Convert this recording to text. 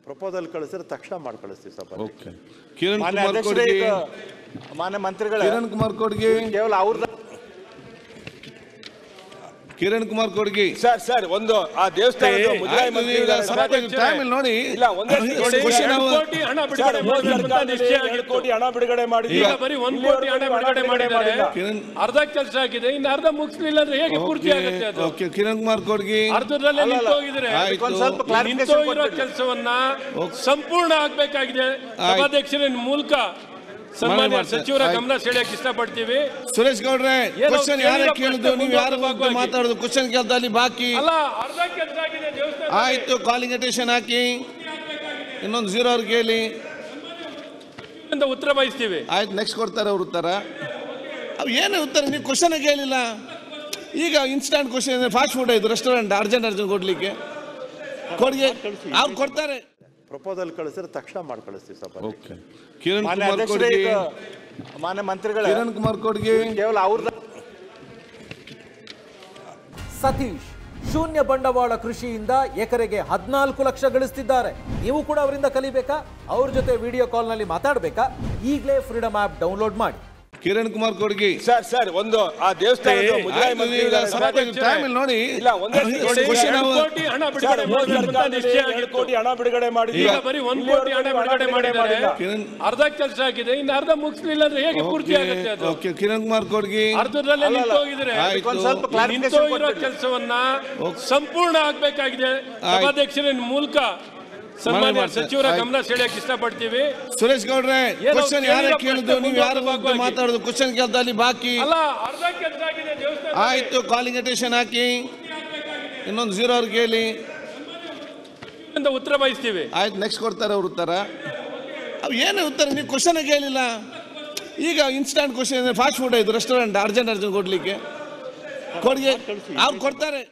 Proposal ಕಳಿಸಿದ್ರೆ ತಕ್ಷಣ ಮಾಡಿ ಕಳಿಸ್ತೀವಿ ಸರ್. ಓಕೆ. ಕಿರಣ್ ಕುಮಾರ್ ಕೊಡ್ಗೆ, ಮಾನ್ಯ ಮಂತ್ರಿಗಳ ಕಿರಣ್ ಕುಮಾರ್ ಕೊಡ್ಗೆ, ಕೇವಲ ಅವ್ರದ್ದು ಕಿರಣ್ ಕುಮಾರ್ ಕೊಡ್ಗೆ ಸರ್ ಒಂದು ಆ ದೇವಸ್ಥಾನದ ಮುಜರಾಯಿ ಮಂತ್ರಿ ಟೈಮ್ ನೋಡಿ ಇಲ್ಲ ಒಂದೇ ಕೋಟಿ ಹಣ ಬಿಡುಗಡೆ ಕೋಟಿ ಹಣ ಬಿಡುಗಡೆ ಮಾಡಿ ಈಗ ಬರೀ 1 ಕೋಟಿ ಹಣ ಬಿಡುಗಡೆ ಮಾಡಿದ್ದಾರೆ. ಅರ್ಧ ಕೆಲಸ ಆಗಿದೆ, ಇನ್ನು ಅರ್ಧ ಮುಗಿಸ್ಲಿಲ್ಲ ಅಂದ್ರೆ ಹೇಗೆ ಪೂರ್ತಿ ಆಗುತ್ತೆ ಅದು? ಓಕೆ. ಕಿರಣ್ ಕುಮಾರ್ ಕೊಡ್ಗೆ ಅರ್ಧದಲ್ಲೇ ನಿಂತೋಗಿದ್ರೆ ನಿಂತೋಗಿರೋ ಕೆಲಸವನ್ನ ಸಂಪೂರ್ಣ ಆಗ್ಬೇಕಾಗಿದೆ. ಸಭಾಧ್ಯಕ್ಷರ ಮೂಲಕ ಸನ್ಮಾನ್ಯ ಸಚಿವರ ಗಮನ ಸೆಳೆಯಕ್ಕೆ ಇಷ್ಟಪಡ್ತೀವಿ. ಸುರೇಶ್ ಗೌಡ್ರೆ, ಕ್ವಶನ್ ಯಾರು ಕೇಳಿದ್ರು, ನೀವು ಯಾರು ಮಾತಾಡೋದು? ಕ್ವಶನ್ ಕೇಳ್ದಲ್ಲಿ ಬಾಕಿ ಅಲ್ಲ, ಅರ್ಧ ಕೆಲಸ ಆಗಿದೆ ದೇವಸ್ಥಾನ. ಆಯ್ತು, ಕಾಲಿಂಗ್ ಅಟೆನ್ಷನ್ ಹಾಕಿ ಇನ್ನೊಂದು 0 ಅವ್ರಿಗೆ ಹೇಳಿ ಉತ್ತರ ಬಯಸ್ತೀವಿ. ಆಯ್ತು, ನೆಕ್ಸ್ಟ್ ಕೊಡ್ತಾರೆ ಅವ್ರ ಉತ್ತರ. ಅವು ಏನು ಉತ್ತರ? ನೀವು ಕ್ವಶನ್ ಕೇಳಿಲ್ಲ. ಈಗ ಇನ್ಸ್ಟಂಟ್ ಕ್ವಶನ್, ಫಾಸ್ಟ್ ಫುಡ್ ಇದು ರೆಸ್ಟೋರೆಂಟ್, ಅರ್ಜೆಂಟ್ ಕೊಡ್ಲಿಕ್ಕೆ ಕೊಡ್ಗೆ ಅವ್ರು ಕೊಡ್ತಾರೆ. ಪ್ರಪೋಸಲ್ ಕಳಿಸಿದ್ರೆ ತಕ್ಷಣ ಮಾಡಿ ಕಳಿಸ್ತೀವಿ ಸರ್. ಓಕೆ. ಕಿರಣ್ ಕುಮಾರ್ ಕೊಡ್ಗೆ, ಮಾನ್ಯ ಮಂತ್ರಿಗಳ ಕಿರಣ್ ಕುಮಾರ್ ಕೊಡ್ಗೆ, ಕೇವಲ ಅವ್ರದ್ದು. ಸತೀಶ್ ಶೂನ್ಯ ಬಂಡವಾಳ ಕೃಷಿಯಿಂದ ಎಕರೆಗೆ 14 ಲಕ್ಷ ಗಳಿಸ್ತಿದ್ದಾರೆ. ನೀವು ಕೂಡ ಅವರಿಂದ ಕಲಿಬೇಕಾ? ಅವ್ರ ಜೊತೆ ವಿಡಿಯೋ ಕಾಲ್ನಲ್ಲಿ ಮಾತಾಡಬೇಕಾ? ಈಗಲೇ ಫ್ರೀಡಮ್ ಆಪ್ ಡೌನ್ಲೋಡ್ ಮಾಡಿ. ಕಿರಣ್ ಕುಮಾರ್ ಕೊಡ್ಗೆ ಸರ್ ಒಂದು ಆ ದೇವಸ್ಥಾನದ ಮುಜರಾಯಿ ಮಂತ್ರಿ ಟೈಮ್ ನೋಡಿ ಇಲ್ಲ ಒಂದೇ ಕೋಟಿ ಹಣ ಬಿಡುಗಡೆ ಕೋಟಿ ಹಣ ಬಿಡುಗಡೆ ಮಾಡಿ ಈಗ ಬರೀ 1 ಕೋಟಿ ಹಣ ಬಿಡುಗಡೆ ಮಾಡಿದ್ದಾರೆ. ಅರ್ಧ ಕೆಲಸ ಆಗಿದೆ, ಇನ್ನು ಅರ್ಧ ಮುಗಿಸ್ಲಿಲ್ಲ ಅಂದ್ರೆ ಹೇಗೆ ಪೂರ್ತಿ ಆಗುತ್ತೆ ಅದು? ಓಕೆ. ಕಿರಣ್ ಕುಮಾರ್ ಕೊಡ್ಗೆ ಅರ್ಧದಲ್ಲೇ ನಿಂತೋಗಿದ್ರೆ ನಿಂತೋಗಿರೋ ಕೆಲಸವನ್ನ ಸಂಪೂರ್ಣ ಆಗ್ಬೇಕಾಗಿದೆ. ಸಭಾಧ್ಯಕ್ಷರ ಮೂಲಕ ಸನ್ಮಾನ್ಯ ಸಚಿವರ ಗಮನ ಸೆಳೆಯಕ್ಕೆ ಇಷ್ಟಪಡ್ತೀವಿ. ಸುರೇಶ್ ಗೌಡ್ರೆ, ಕ್ವಶನ್ ಯಾರು ಕೇಳಿದ್ರು, ನೀವು ಯಾರು ಮಾತಾಡೋದು? ಕ್ವಶನ್ ಕೇಳ್ದಲ್ಲಿ ಬಾಕಿ ಅಲ್ಲ, ಅರ್ಧ ಕೆಲಸ ಆಗಿದೆ ದೇವಸ್ಥಾನ. ಆಯ್ತು, ಕಾಲಿಂಗ್ ಅಟೆನ್ಷನ್ ಹಾಕಿ ಇನ್ನೊಂದು 0 ಅವ್ರಿಗೆ ಹೇಳಿ ಉತ್ತರ ಬಯಸ್ತೀವಿ. ಆಯ್ತು, ನೆಕ್ಸ್ಟ್ ಕೊಡ್ತಾರೆ ಅವ್ರ ಉತ್ತರ. ಅವು ಏನು ಉತ್ತರ? ನೀವು ಕ್ವಶನ್ ಕೇಳಿಲ್ಲ. ಈಗ ಇನ್ಸ್ಟಂಟ್ ಕ್ವಶನ್, ಫಾಸ್ಟ್ ಫುಡ್ ಇದು ರೆಸ್ಟೋರೆಂಟ್, ಅರ್ಜೆಂಟ್ ಕೊಡ್ಲಿಕ್ಕೆ ಕೊಡ್ಗೆ ಅವ್ರು ಕೊಡ್ತಾರೆ.